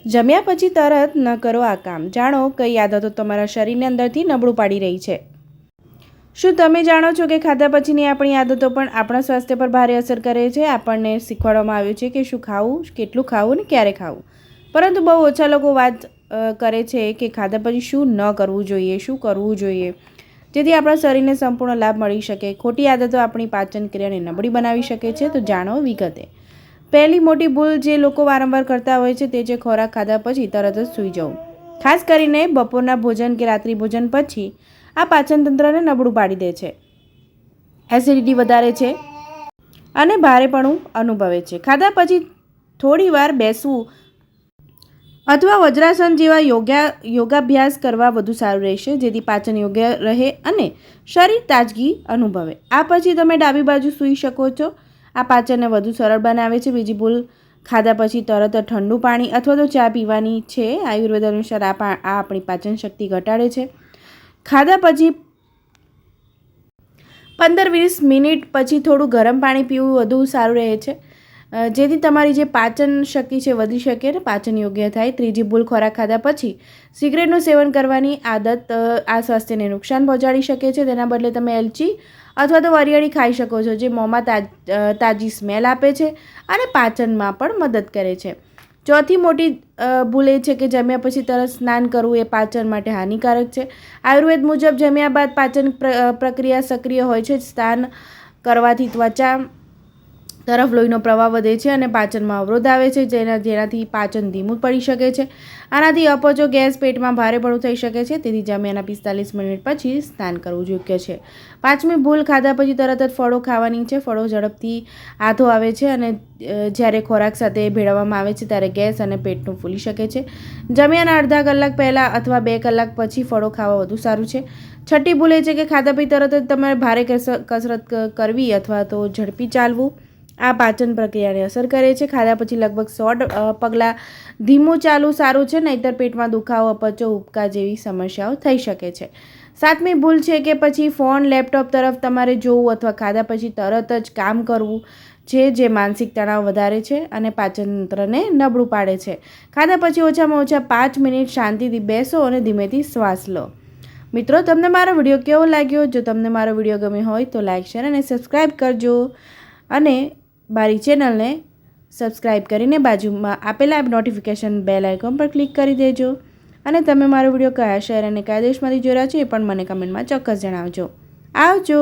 જમ્યા પછી તરત ન કરો આ કામ. જાણો કઈ આદતો તમારા શરીરને અંદરથી નબળું પાડી રહી છે. શું તમે જાણો છો કે ખાધા પછીની આપણી આદતો પણ આપણા સ્વાસ્થ્ય પર ભારે અસર કરે છે? આપણને શીખવાડવામાં આવ્યું છે કે શું ખાવું, કેટલું ખાવું ને ક્યારે ખાવું, પરંતુ બહુ ઓછા લોકો વાત કરે છે કે ખાધા પછી શું ન કરવું જોઈએ, શું કરવું જોઈએ, જેથી આપણા શરીરને સંપૂર્ણ લાભ મળી શકે. ખોટી આદતો આપણી પાચન ક્રિયાને નબળી બનાવી શકે છે. તો જાણો વિગતે. પહેલી મોટી ભૂલ જે લોકો વારંવાર કરતા હોય છે તે છે ખોરાક ખાધા પછી તરત જ સૂઈ જવું. ખાસ કરીને બપોરના ભોજન કે રાત્રિ ભોજન પછી આ પાચન તંત્રને નબળું પાડી દે છે, એસિડિટી વધારે છે અને ભારેપણું અનુભવે છે. ખાધા પછી થોડી વાર બેસવું અથવા વજ્રાસન જેવા યોગાભ્યાસ કરવા વધુ સારું રહેશે, જેથી પાચન યોગ્ય રહે અને શરીર તાજગી અનુભવે. આ પછી તમે ડાબી બાજુ સૂઈ શકો છો. આ પાચનને વધુ સરળ બનાવે છે. બીજી ભૂલ ખાધા પછી તરત ઠંડુ પાણી અથવા તો ચા પીવાની છે. આયુર્વેદ અનુસાર આ આપણી પાચન શક્તિ ઘટાડે છે. ખાધા પછી 15-20 મિનિટ પછી થોડું ગરમ પાણી પીવું વધુ સારું રહે છે, જેથી તમારી જે પાચન શક્તિ છે વધી શકે અને પાચન યોગ્ય થાય. ત્રીજી ભૂલ ખોરાક ખાધા પછી સિગરેટનું સેવન કરવાની આદત આ સ્વાસ્થ્યને નુકસાન પહોંચાડી શકે છે. તેના બદલે તમે એલચી અથવા તો વરિયાળી ખાઈ શકો છો, જે મોંમાં તાજી સ્મેલ આપે છે અને પાચનમાં પણ મદદ કરે છે. ચોથી મોટી ભૂલ એ છે કે જમ્યા પછી તરત સ્નાન કરવું એ પાચન માટે હાનિકારક છે. આયુર્વેદ મુજબ જમ્યા બાદ પાચન પ્રક્રિયા સક્રિય હોય છે. સ્નાન કરવાથી ત્વચા તરફ લોહીનો પ્રવાહ વધે છે અને પાચનમાં અવરોધ આવે છે, જેનાથી પાચન ધીમું પડી શકે છે. આનાથી અપચો, ગેસ, પેટમાં ભારેપણું થઈ શકે છે. તેથી જમ્યાના 45 મિનિટ પછી સ્નાન કરવું યોગ્ય છે. પાંચમી ભૂલ ખાધા પછી તરત જ ફળો ખાવાની છે. ફળો ઝડપથી આથો આવે છે અને જ્યારે ખોરાક સાથે ભેળવવામાં આવે છે ત્યારે ગેસ અને પેટનું ફૂલી શકે છે. જમ્યાના અડધા કલાક પહેલાં અથવા 2 કલાક પછી ફળો ખાવા વધુ સારું છે. છઠ્ઠી ભૂલ એ છે કે ખાધા પછી તરત જ તમારે ભારે કસરત કરવી અથવા તો ઝડપી ચાલવું. આ પાચન પ્રક્રિયાને અસર કરે છે. ખાધા પછી લગભગ 100 પગલાં ધીમું ચાલવું સારું છે, નહીંતર પેટમાં દુખાવો, અપચો, ઉબકા જેવી સમસ્યાઓ થઈ શકે છે. સાતમી ભૂલ છે કે પછી ફોન, લેપટોપ તરફ તમારે જોવું અથવા ખાધા પછી તરત જ કામ કરવું છે, જે માનસિક તણાવ વધારે છે અને પાચન તંત્રને નબળું પાડે છે. ખાધા પછી ઓછામાં ઓછા 5 મિનિટ શાંતિથી બેસો અને ધીમેથી શ્વાસ લો. મિત્રો, તમને મારો વિડીયો કેવો લાગ્યો? જો તમને મારો વિડીયો ગમ્યો હોય તો લાઇક, શેર અને સબસ્ક્રાઈબ કરજો અને મારી ચેનલને સબસ્ક્રાઈબ કરીને બાજુમાં આપેલા નોટિફિકેશન બેલ આઇકોન પર ક્લિક કરી દેજો. અને તમે મારો વિડીયો કયા શહેર અને કયા દેશમાંથી જોઈ રહ્યા છો એ પણ મને કમેન્ટમાં ચોક્કસ જણાવજો. આવજો.